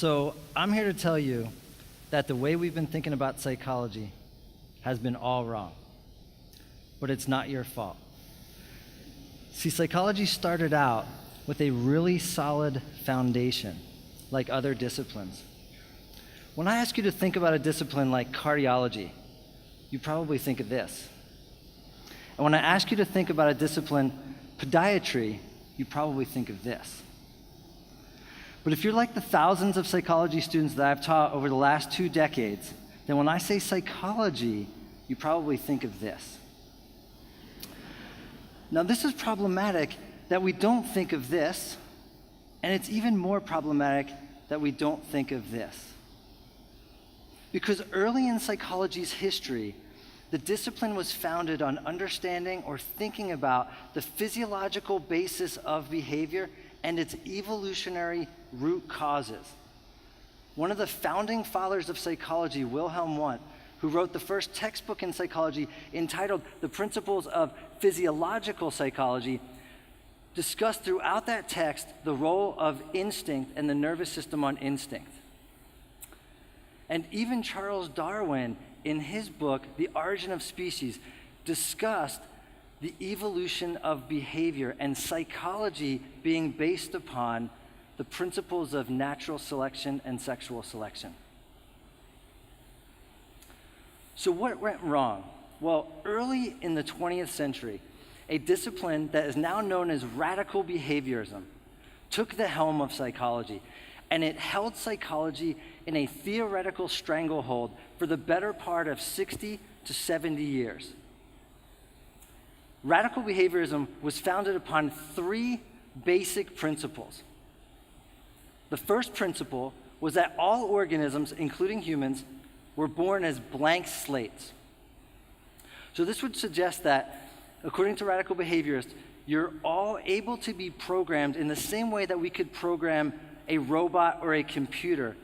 So I'm here to tell you that the way we've been thinking about psychology has been all wrong. But it's not your fault. See, psychology started out with a really solid foundation, like other disciplines. When I ask you to think about a discipline like cardiology, you probably think of this. And when I ask you to think about a discipline, podiatry, you probably think of this. But if you're like the thousands of psychology students that I've taught over the last 2 decades, then when I say psychology, you probably think of this. Now, this is problematic that we don't think of this, and it's even more problematic that we don't think of this. Because early in psychology's history, the discipline was founded on understanding or thinking about the physiological basis of behavior and its evolutionary root causes. One of the founding fathers of psychology, Wilhelm Wundt, who wrote the first textbook in psychology entitled The Principles of Physiological Psychology, discussed throughout that text the role of instinct and the nervous system on instinct. And even Charles Darwin, in his book, The Origin of Species, discussed the evolution of behavior and psychology being based upon the principles of natural selection and sexual selection. So what went wrong? Well, early in the 20th century, a discipline that is now known as radical behaviorism took the helm of psychology, and it held psychology in a theoretical stranglehold for the better part of 60 to 70 years. Radical behaviorism was founded upon 3 basic principles. The first principle was that all organisms, including humans, were born as blank slates. So this would suggest that, according to radical behaviorists, you're all able to be programmed in the same way that we could program a robot or a computer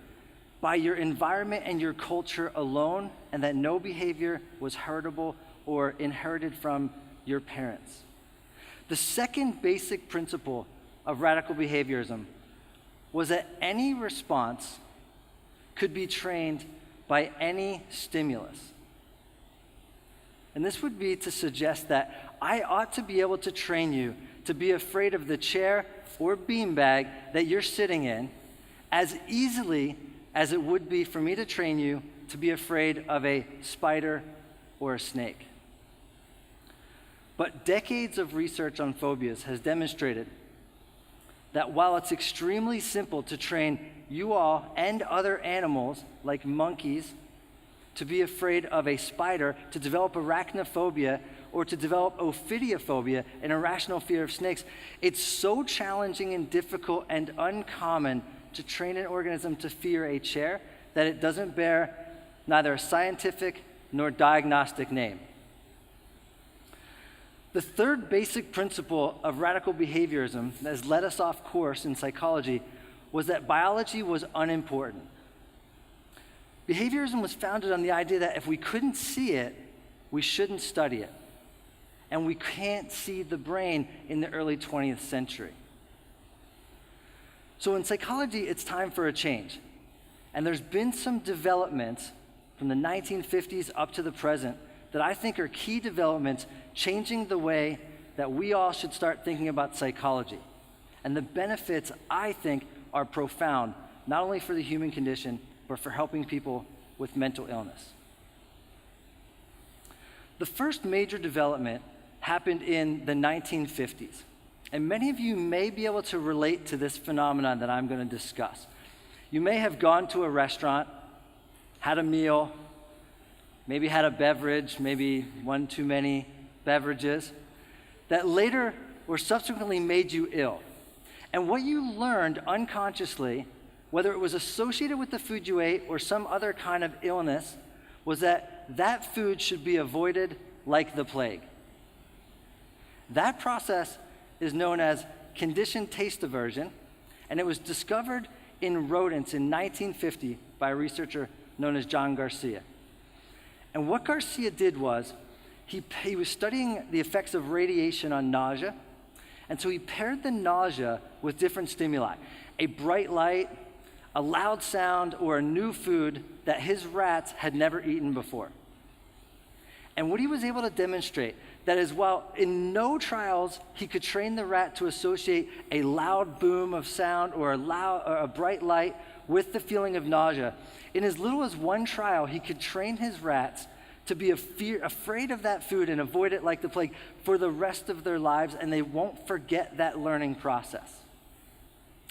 by your environment and your culture alone, and that no behavior was heritable or inherited from your parents. The second basic principle of radical behaviorism was that any response could be trained by any stimulus. And this would be to suggest that I ought to be able to train you to be afraid of the chair or beanbag that you're sitting in as easily as it would be for me to train you to be afraid of a spider or a snake. But decades of research on phobias has demonstrated that while it's extremely simple to train you all and other animals, like monkeys, to be afraid of a spider, to develop arachnophobia, or to develop ophidiophobia, an irrational fear of snakes, it's so challenging and difficult and uncommon to train an organism to fear a chair that it doesn't bear neither a scientific nor diagnostic name. The third basic principle of radical behaviorism that has led us off course in psychology was that biology was unimportant. Behaviorism was founded on the idea that if we couldn't see it, we shouldn't study it. And we can't see the brain in the early 20th century. So in psychology, it's time for a change. And there's been some developments from the 1950s up to the present that I think are key developments changing the way that we all should start thinking about psychology. And the benefits, I think, are profound, not only for the human condition, but for helping people with mental illness. The first major development happened in the 1950s. And many of you may be able to relate to this phenomenon that I'm going to discuss. You may have gone to a restaurant, had a meal, maybe had a beverage, maybe one too many beverages, that later or subsequently made you ill. And what you learned unconsciously, whether it was associated with the food you ate or some other kind of illness, was that that food should be avoided like the plague. That process is known as conditioned taste aversion, and it was discovered in rodents in 1950 by a researcher known as John Garcia. And what Garcia did was, he was studying the effects of radiation on nausea, and so he paired the nausea with different stimuli. A bright light, a loud sound, or a new food that his rats had never eaten before. And what he was able to demonstrate that is, while in no trials he could train the rat to associate a loud boom of sound or a bright light with the feeling of nausea, in as little as one trial he could train his rats to be afraid of that food and avoid it like the plague for the rest of their lives, and they won't forget that learning process.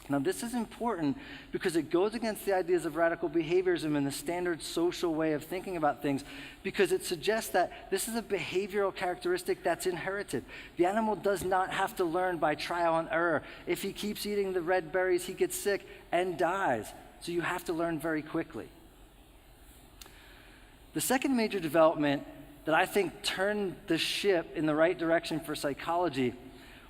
Now, this is important because it goes against the ideas of radical behaviorism and the standard social way of thinking about things, because it suggests that this is a behavioral characteristic that's inherited. The animal does not have to learn by trial and error. If he keeps eating the red berries, he gets sick and dies. So you have to learn very quickly. The second major development that I think turned the ship in the right direction for psychology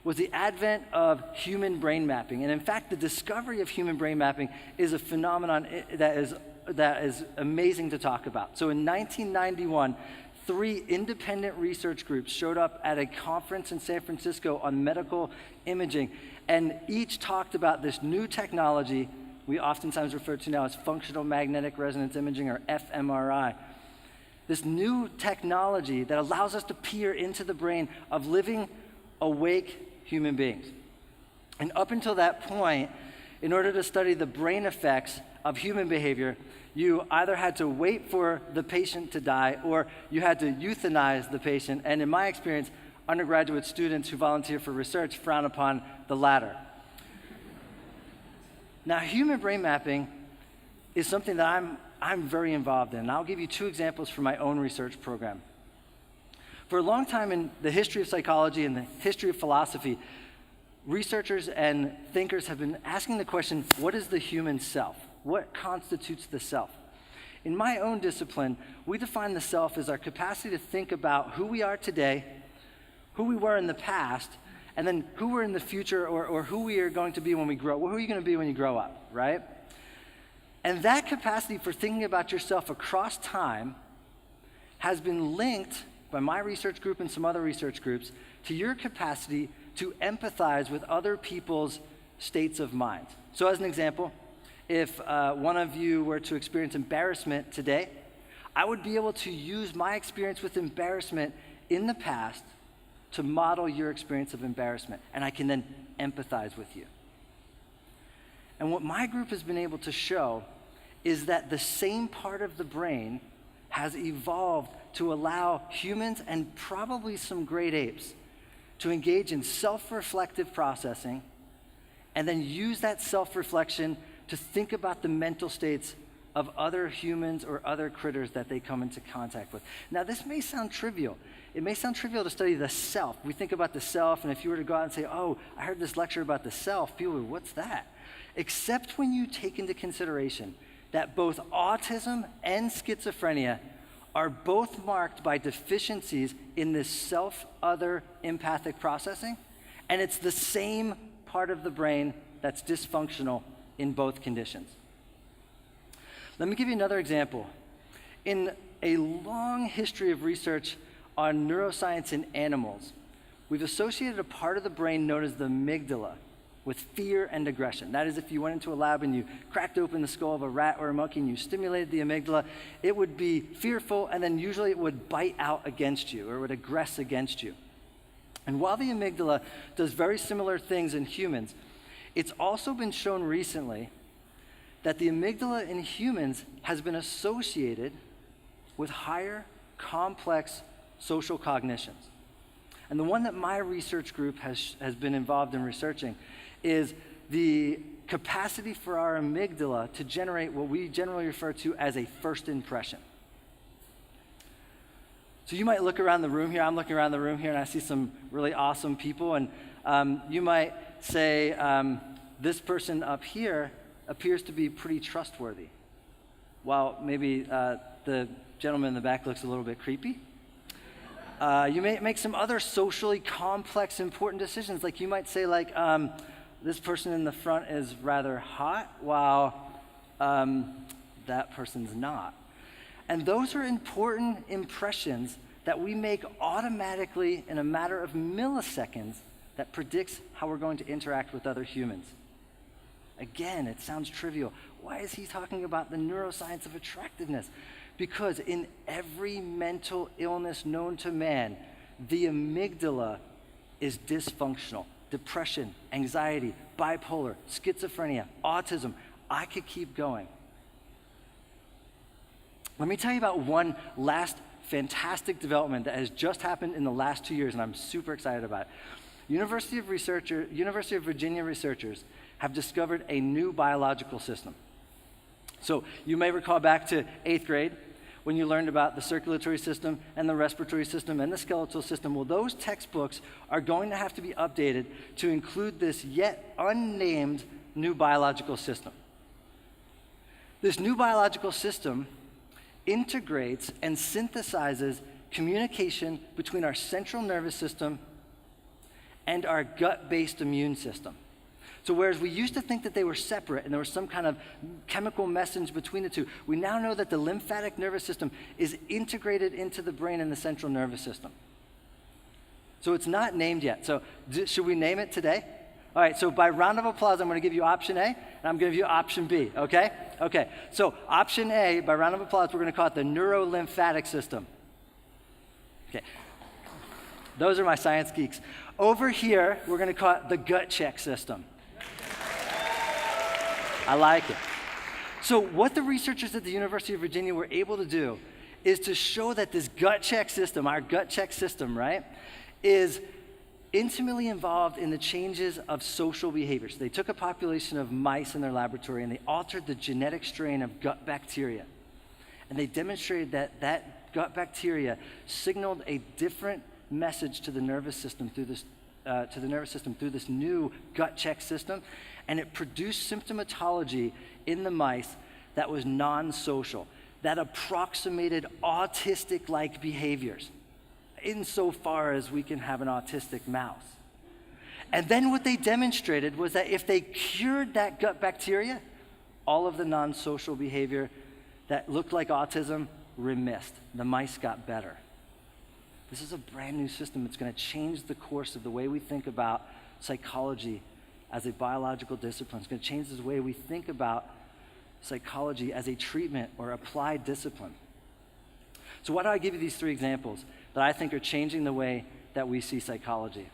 was the advent of human brain mapping. And in fact, the discovery of human brain mapping is a phenomenon that is amazing to talk about. So in 1991, 3 independent research groups showed up at a conference in San Francisco on medical imaging, and each talked about this new technology we oftentimes refer to now as functional magnetic resonance imaging, or fMRI. This new technology that allows us to peer into the brain of living, awake human beings. And up until that point, in order to study the brain effects of human behavior, you either had to wait for the patient to die or you had to euthanize the patient. And in my experience, undergraduate students who volunteer for research frown upon the latter. Now, human brain mapping is something that I'm very involved in. And I'll give you 2 examples from my own research program. For a long time in the history of psychology and the history of philosophy, researchers and thinkers have been asking the question, what is the human self? What constitutes the self? In my own discipline, we define the self as our capacity to think about who we are today, who we were in the past, and then who we're in the future, or who we are going to be when we grow. Well, who are you going to be when you grow up, right? And that capacity for thinking about yourself across time has been linked by my research group and some other research groups to your capacity to empathize with other people's states of mind. So as an example, if one of you were to experience embarrassment today, I would be able to use my experience with embarrassment in the past to model your experience of embarrassment, and I can then empathize with you. And what my group has been able to show is that the same part of the brain has evolved to allow humans and probably some great apes to engage in self-reflective processing and then use that self-reflection to think about the mental states of other humans or other critters that they come into contact with. Now, this may sound trivial. It may sound trivial to study the self. We think about the self, and if you were to go out and say, oh, I heard this lecture about the self, people would, what's that? Except when you take into consideration that both autism and schizophrenia are both marked by deficiencies in this self-other empathic processing, and it's the same part of the brain that's dysfunctional in both conditions. Let me give you another example. In a long history of research on neuroscience in animals, we've associated a part of the brain known as the amygdala with fear and aggression. That is, if you went into a lab and you cracked open the skull of a rat or a monkey and you stimulated the amygdala, it would be fearful, and then usually it would bite out against you or would aggress against you. And while the amygdala does very similar things in humans, it's also been shown recently that the amygdala in humans has been associated with higher, complex social cognitions. And the one that my research group has been involved in researching is the capacity for our amygdala to generate what we generally refer to as a first impression. So you might look around the room here. I'm looking around the room here, and I see some really awesome people. And you might say, this person up here appears to be pretty trustworthy, while maybe the gentleman in the back looks a little bit creepy. You may make some other socially complex, important decisions. Like you might say, this person in the front is rather hot, while that person's not. And those are important impressions that we make automatically in a matter of milliseconds that predicts how we're going to interact with other humans. Again, it sounds trivial. Why is he talking about the neuroscience of attractiveness? Because in every mental illness known to man, the amygdala is dysfunctional. Depression, anxiety, bipolar, schizophrenia, autism. I could keep going. Let me tell you about one last fantastic development that has just happened in the last 2 years, and I'm super excited about it. University of Virginia researchers have discovered a new biological system. So you may recall back to 8th grade when you learned about the circulatory system and the respiratory system and the skeletal system. Well, those textbooks are going to have to be updated to include this yet unnamed new biological system. This new biological system integrates and synthesizes communication between our central nervous system and our gut-based immune system. So whereas we used to think that they were separate and there was some kind of chemical message between the two, we now know that the lymphatic nervous system is integrated into the brain and the central nervous system. So it's not named yet. So should we name it today? All right, so by round of applause, I'm going to give you option A, and I'm going to give you option B, okay? Okay, so option A, by round of applause, we're going to call it the neurolymphatic system. Okay, those are my science geeks. Over here, we're going to call it the gut check system. I like it. So what the researchers at the University of Virginia were able to do is to show that this gut check system, our gut check system, right, is intimately involved in the changes of social behaviors. They took a population of mice in their laboratory and they altered the genetic strain of gut bacteria. And they demonstrated that that gut bacteria signaled a different message to the nervous system through this new gut check system, and it produced symptomatology in the mice that was non-social, that approximated autistic-like behaviors, insofar as we can have an autistic mouse. And then what they demonstrated was that if they cured that gut bacteria, all of the non-social behavior that looked like autism remissed. The mice got better. This is a brand new system. It's going to change the course of the way we think about psychology as a biological discipline. It's going to change the way we think about psychology as a treatment or applied discipline. So why do I give you these three examples that I think are changing the way that we see psychology?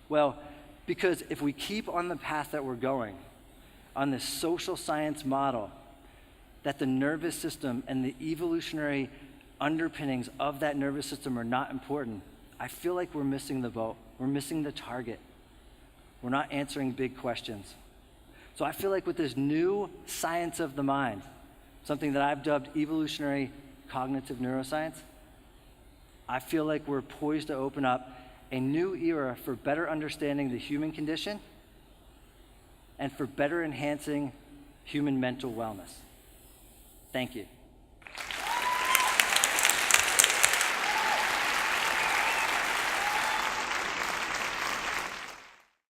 Well, because if we keep on the path that we're going, on this social science model, that the nervous system and the evolutionary underpinnings of that nervous system are not important, I feel like we're missing the boat. We're missing the target. We're not answering big questions. So I feel like with this new science of the mind, something that I've dubbed evolutionary cognitive neuroscience, I feel like we're poised to open up a new era for better understanding the human condition and for better enhancing human mental wellness. Thank you.